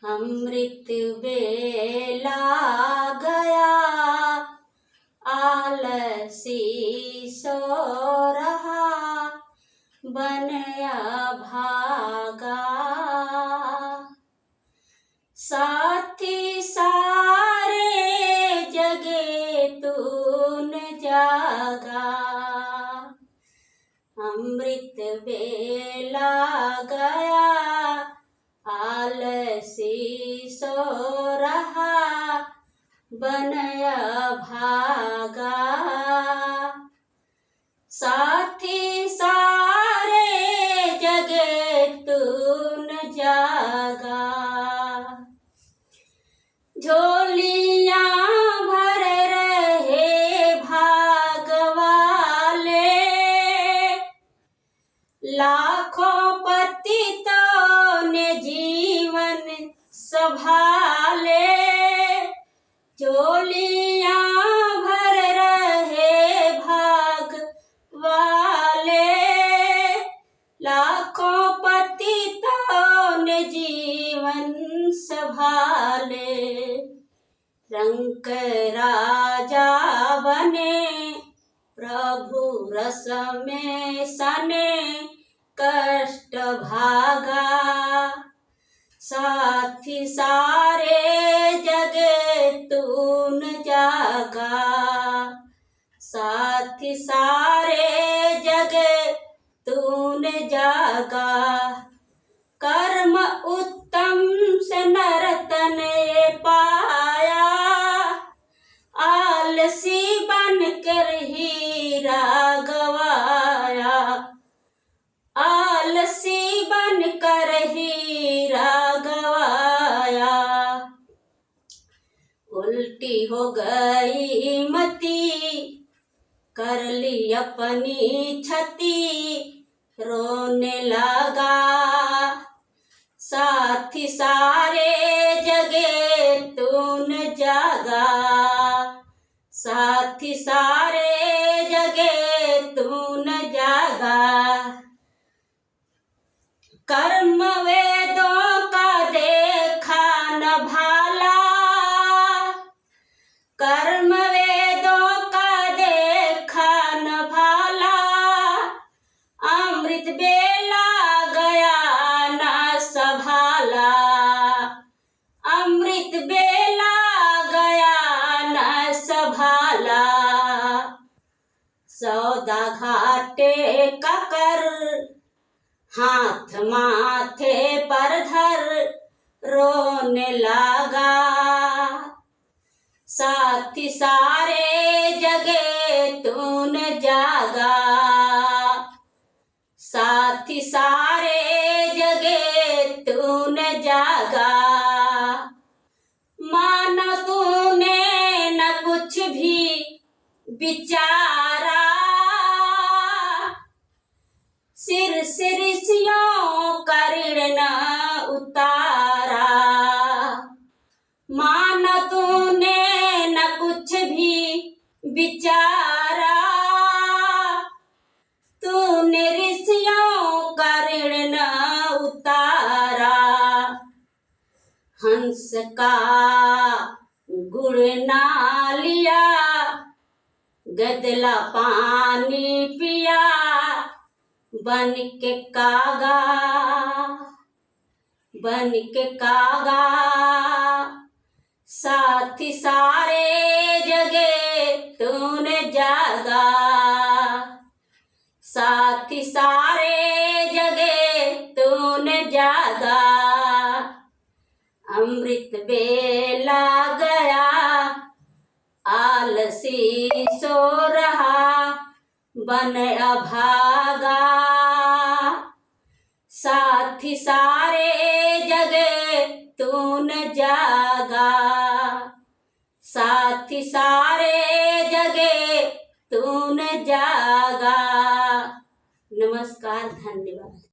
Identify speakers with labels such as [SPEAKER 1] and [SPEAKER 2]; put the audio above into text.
[SPEAKER 1] अमृत बेला गया, आलसी सो रहा, बनया भागा। साथी सारे जगे तू न जागा, अमृत बेला गया, आलसी सो रहा, बनया भागा। साथी सारे जगे तू न जागा, झोलियां भर रहे भाग वाले, लाखों पतितों ने जीवन संभाले। झोलियां भर रहे भाग वाले, लाखों पतितों ने जीवन संभाले। रंक राजा बने प्रभु रस में सने, कष्ट भागा। साथी सारे जगे तू न जागा, साथी सारे जगे तू न जागा। कर्म उत्तम से नरतन ये पाया, आलसी बनकर हीरा गवाया, आलसी बनकर हीरा गवाया। उल्टी हो गई मती, कर ली अपनी छती, रोने लगा। साथी सारे जगे तू न जागा, साथी सारे जगे तू न जागा। कर्म वेदों का देखा न भाला, कर्म वेदों का देखा न भाला, अमृत बेला गया न संभाला, अमृत बेला गया न संभाला। सौदा घाटे का कर, हाथ माथे पर धर, रोने लगा। साथी सारे जगे तू न जागा, साथी सारे जगे तू न जागा। माना तूने न कुछ भी विचारा, सिर से ऋषियों का ऋण न उतारा। माना तूने न कुछ भी विचारा, तूने ऋषियों का ऋण न उतारा। हंस का गुण ना लिया, गदला पानी पिया, बन के कागा, बन के कागा। साथी सारे जगे तू न जागा, साथी सारे जगे तू न जागा। अमृत बेला गया, आलसी सो रहा, बनया भागा। साथी सारे जगे तू न जागा, साथी सारे जगे तू न जागा। नमस्कार, धन्यवाद।